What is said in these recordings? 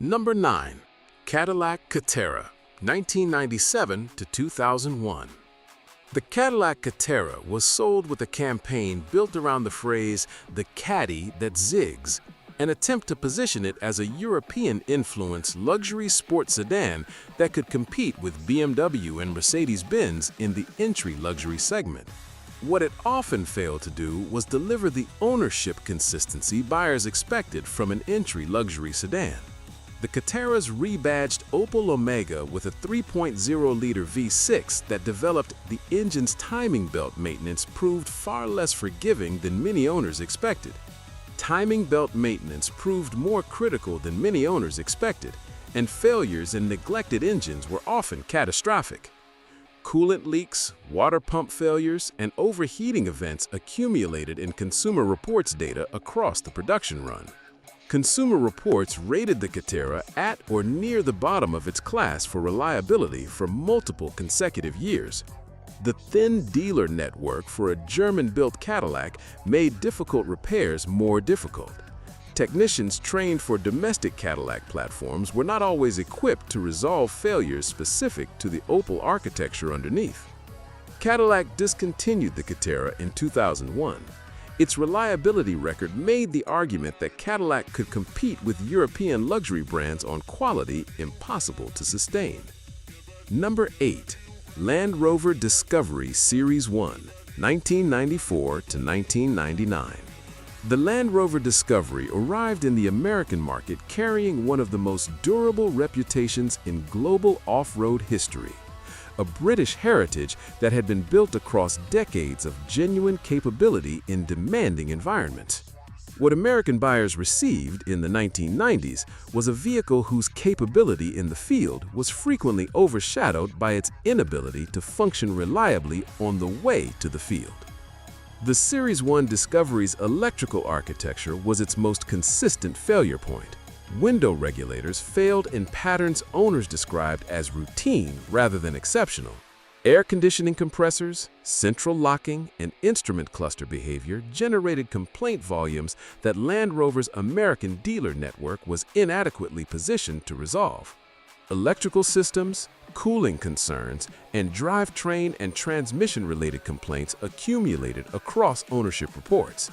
Number 9. Cadillac Catera, 1997 to 2001. The Cadillac Catera was sold with a campaign built around the phrase, "the caddy that zigs," an attempt to position it as a European-influenced luxury sports sedan that could compete with BMW and Mercedes-Benz in the entry luxury segment. What it often failed to do was deliver the ownership consistency buyers expected from an entry luxury sedan. The Catera's rebadged Opel Omega with a 3.0-liter V6 that developed the engine's timing belt maintenance proved far less forgiving than many owners expected. Timing belt maintenance proved more critical than many owners expected, and failures in neglected engines were often catastrophic. Coolant leaks, water pump failures, and overheating events accumulated in Consumer Reports data across the production run. Consumer Reports rated the Catera at or near the bottom of its class for reliability for multiple consecutive years. The thin dealer network for a German-built Cadillac made difficult repairs more difficult. Technicians trained for domestic Cadillac platforms were not always equipped to resolve failures specific to the Opel architecture underneath. Cadillac discontinued the Catera in 2001. Its reliability record made the argument that Cadillac could compete with European luxury brands on quality impossible to sustain. Number 8. Land Rover Discovery Series 1, 1994 to 1999. The Land Rover Discovery arrived in the American market carrying one of the most durable reputations in global off-road history, a British heritage that had been built across decades of genuine capability in demanding environments. What American buyers received in the 1990s was a vehicle whose capability in the field was frequently overshadowed by its inability to function reliably on the way to the field. The Series 1 Discovery's electrical architecture was its most consistent failure point. Window regulators failed in patterns owners described as routine rather than exceptional. Air conditioning compressors, central locking, and instrument cluster behavior generated complaint volumes that Land Rover's American dealer network was inadequately positioned to resolve. Electrical systems, cooling concerns, and drivetrain and transmission-related complaints accumulated across ownership reports.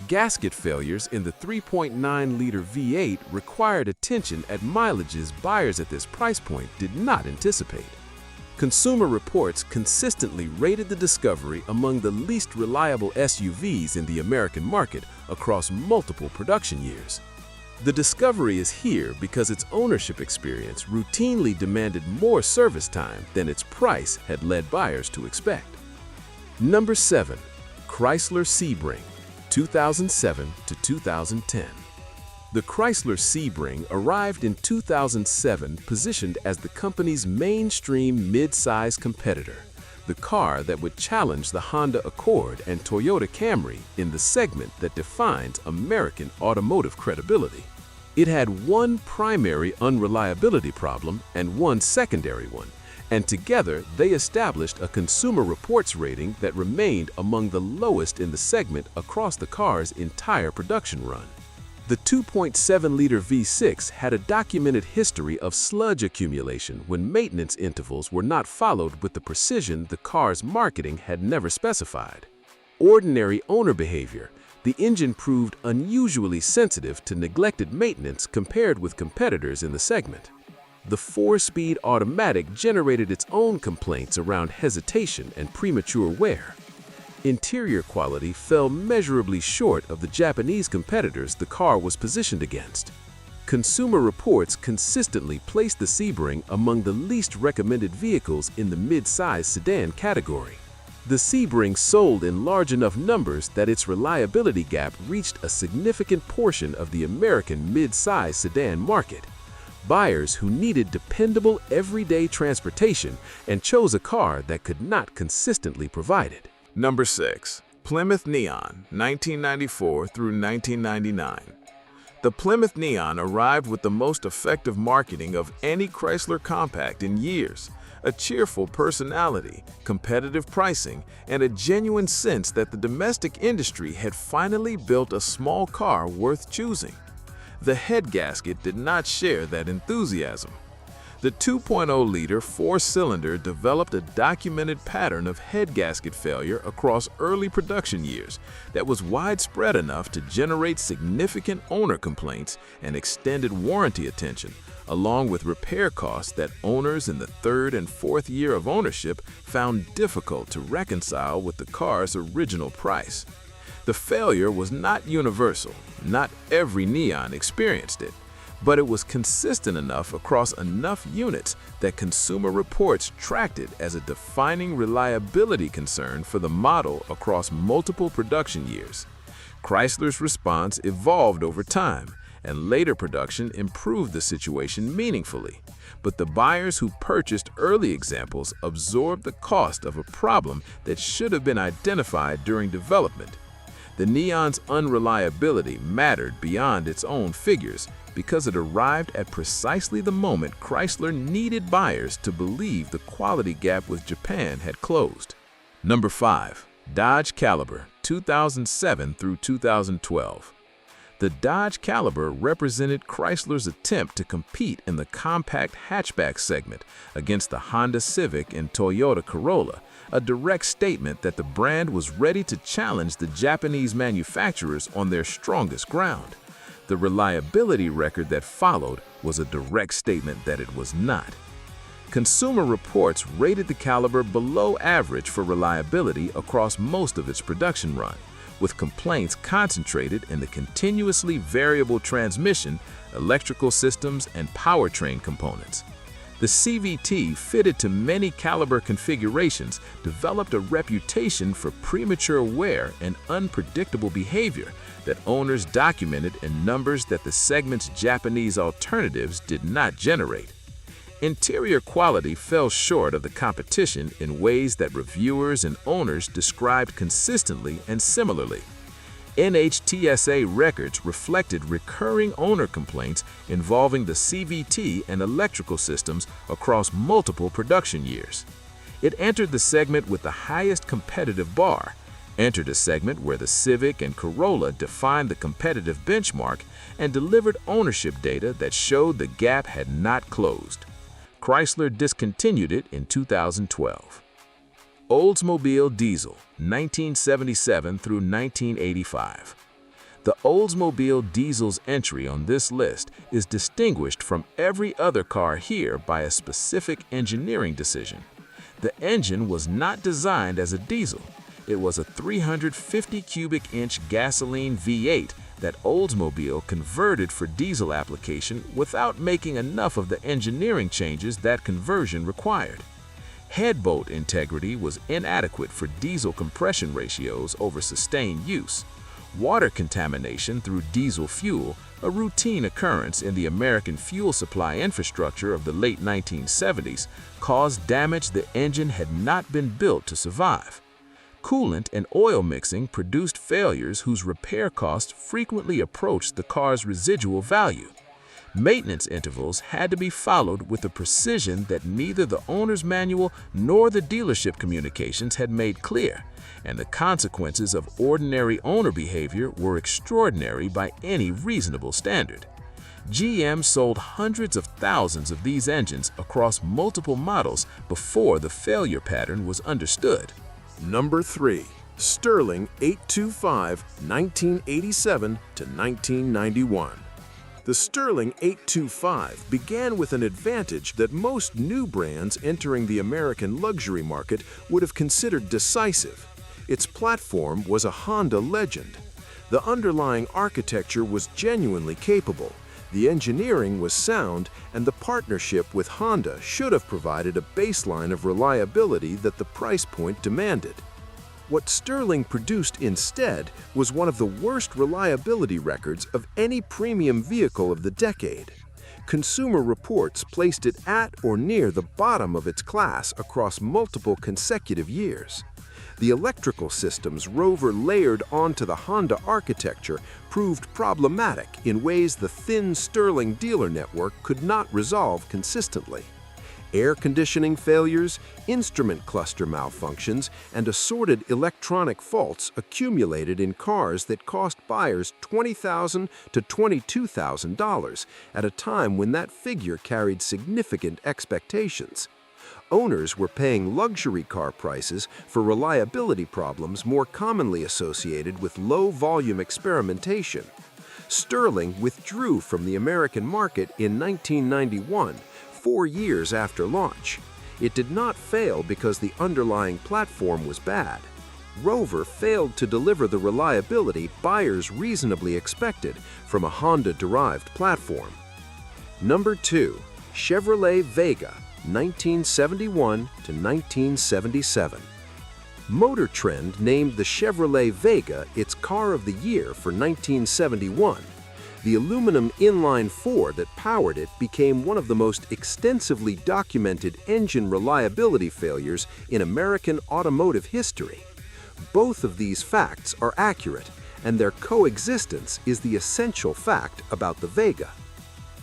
Gasket failures in the 3.9-liter V8 required attention at mileages buyers at this price point did not anticipate. Consumer Reports consistently rated the Discovery among the least reliable SUVs in the American market across multiple production years. The Discovery is here because its ownership experience routinely demanded more service time than its price had led buyers to expect. Number 7. Chrysler Sebring, 2007 to 2010. The Chrysler Sebring arrived in 2007 positioned as the company's mainstream mid-size competitor, the car that would challenge the Honda Accord and Toyota Camry in the segment that defines American automotive credibility. It had one primary unreliability problem and one secondary one, and together they established a Consumer Reports rating that remained among the lowest in the segment across the car's entire production run. The 2.7-liter V6 had a documented history of sludge accumulation when maintenance intervals were not followed with the precision the car's marketing had never specified. Ordinary owner behavior, the engine proved unusually sensitive to neglected maintenance compared with competitors in the segment. The 4-speed automatic generated its own complaints around hesitation and premature wear. Interior quality fell measurably short of the Japanese competitors the car was positioned against. Consumer Reports consistently placed the Sebring among the least recommended vehicles in the mid-size sedan category. The Sebring sold in large enough numbers that its reliability gap reached a significant portion of the American mid-size sedan market. Buyers who needed dependable everyday transportation and chose a car that could not consistently provide it. Number 6. Plymouth Neon, 1994 through 1999. The Plymouth Neon arrived with the most effective marketing of any Chrysler compact in years, a cheerful personality, competitive pricing, and a genuine sense that the domestic industry had finally built a small car worth choosing. The head gasket did not share that enthusiasm. The 2.0-liter four-cylinder developed a documented pattern of head gasket failure across early production years that was widespread enough to generate significant owner complaints and extended warranty attention, along with repair costs that owners in the third and fourth year of ownership found difficult to reconcile with the car's original price. The failure was not universal. Not every Neon experienced it, but it was consistent enough across enough units that Consumer Reports tracked it as a defining reliability concern for the model across multiple production years. Chrysler's response evolved over time, and later production improved the situation meaningfully. But the buyers who purchased early examples absorbed the cost of a problem that should have been identified during development. The Neon's unreliability mattered beyond its own figures because it arrived at precisely the moment Chrysler needed buyers to believe the quality gap with Japan had closed. Number 5. Dodge Caliber, 2007 through 2012. The Dodge Caliber represented Chrysler's attempt to compete in the compact hatchback segment against the Honda Civic and Toyota Corolla, a direct statement that the brand was ready to challenge the Japanese manufacturers on their strongest ground. The reliability record that followed was a direct statement that it was not. Consumer Reports rated the Caliber below average for reliability across most of its production run, with complaints concentrated in the continuously variable transmission, electrical systems, and powertrain components. The CVT, fitted to many Caliber configurations, developed a reputation for premature wear and unpredictable behavior that owners documented in numbers that the segment's Japanese alternatives did not generate. Interior quality fell short of the competition in ways that reviewers and owners described consistently and similarly. NHTSA records reflected recurring owner complaints involving the CVT and electrical systems across multiple production years. It entered the segment with the highest competitive bar, entered a segment where the Civic and Corolla defined the competitive benchmark, and delivered ownership data that showed the gap had not closed. Chrysler discontinued it in 2012. Oldsmobile Diesel, 1977 through 1985. The Oldsmobile Diesel's entry on this list is distinguished from every other car here by a specific engineering decision. The engine was not designed as a diesel. It was a 350 cubic inch gasoline V8 that Oldsmobile converted for diesel application without making enough of the engineering changes that conversion required. Head bolt integrity was inadequate for diesel compression ratios over sustained use. Water contamination through diesel fuel, a routine occurrence in the American fuel supply infrastructure of the late 1970s, caused damage the engine had not been built to survive. Coolant and oil mixing produced failures whose repair costs frequently approached the car's residual value. Maintenance intervals had to be followed with a precision that neither the owner's manual nor the dealership communications had made clear, and the consequences of ordinary owner behavior were extraordinary by any reasonable standard. GM sold hundreds of thousands of these engines across multiple models before the failure pattern was understood. Number 3. Sterling 825, 1987 to 1991. The Sterling 825 began with an advantage that most new brands entering the American luxury market would have considered decisive. Its platform was a Honda legend. The underlying architecture was genuinely capable, the engineering was sound, and the partnership with Honda should have provided a baseline of reliability that the price point demanded. What Sterling produced instead was one of the worst reliability records of any premium vehicle of the decade. Consumer Reports placed it at or near the bottom of its class across multiple consecutive years. The electrical systems Rover layered onto the Honda architecture proved problematic in ways the thin Sterling dealer network could not resolve consistently. Air conditioning failures, instrument cluster malfunctions, and assorted electronic faults accumulated in cars that cost buyers $20,000 to $22,000 at a time when that figure carried significant expectations. Owners were paying luxury car prices for reliability problems more commonly associated with low-volume experimentation. Sterling withdrew from the American market in 1991, 4 years after launch. It did not fail because the underlying platform was bad. Rover failed to deliver the reliability buyers reasonably expected from a Honda-derived platform. Number 2. Chevrolet Vega, 1971 to 1977. Motor Trend named the Chevrolet Vega its Car of the Year for 1971. The aluminum inline-4 that powered it became one of the most extensively documented engine reliability failures in American automotive history. Both of these facts are accurate, and their coexistence is the essential fact about the Vega.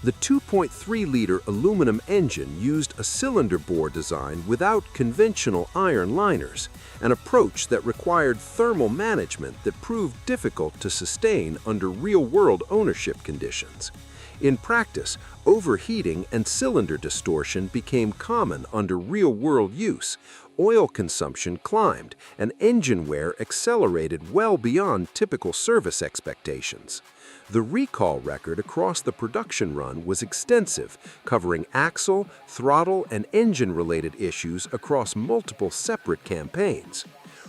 The 2.3-liter aluminum engine used a cylinder bore design without conventional iron liners, an approach that required thermal management that proved difficult to sustain under real-world ownership conditions. In practice, overheating and cylinder distortion became common under real-world use. Oil consumption climbed, and engine wear accelerated well beyond typical service expectations. The recall record across the production run was extensive, covering axle, throttle, and engine-related issues across multiple separate campaigns.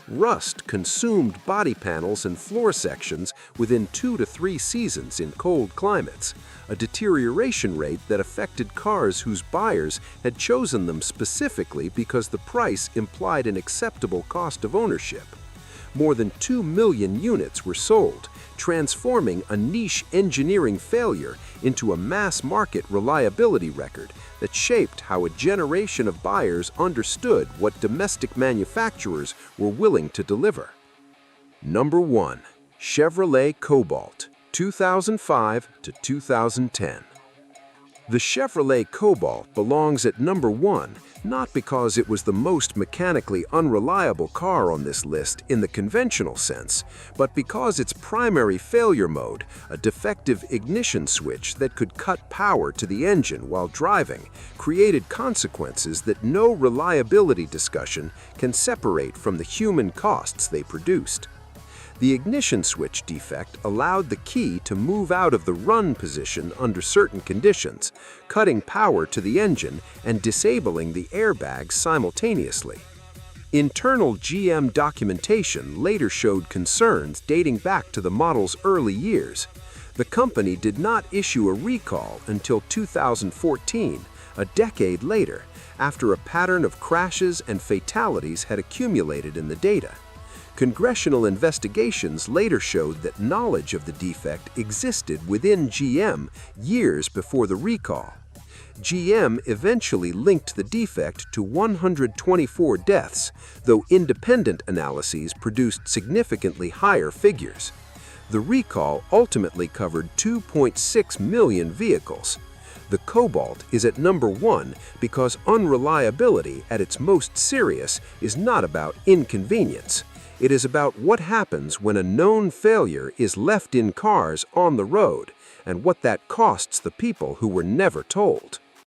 Rust consumed body panels and floor sections within 2 to 3 seasons in cold climates, a deterioration rate that affected cars whose buyers had chosen them specifically because the price implied an acceptable cost of ownership. More than 2 million units were sold, transforming a niche engineering failure into a mass-market reliability record that shaped how a generation of buyers understood what domestic manufacturers were willing to deliver. Number 1. Chevrolet Cobalt, 2005 to 2010. The Chevrolet Cobalt belongs at number 1 not because it was the most mechanically unreliable car on this list in the conventional sense, but because its primary failure mode, a defective ignition switch that could cut power to the engine while driving, created consequences that no reliability discussion can separate from the human costs they produced. The ignition switch defect allowed the key to move out of the run position under certain conditions, cutting power to the engine and disabling the airbags simultaneously. Internal GM documentation later showed concerns dating back to the model's early years. The company did not issue a recall until 2014, a decade later, after a pattern of crashes and fatalities had accumulated in the data. Congressional investigations later showed that knowledge of the defect existed within GM years before the recall. GM eventually linked the defect to 124 deaths, though independent analyses produced significantly higher figures. The recall ultimately covered 2.6 million vehicles. The Cobalt is at number 1 because unreliability at its most serious is not about inconvenience. It is about what happens when a known failure is left in cars on the road, and what that costs the people who were never told.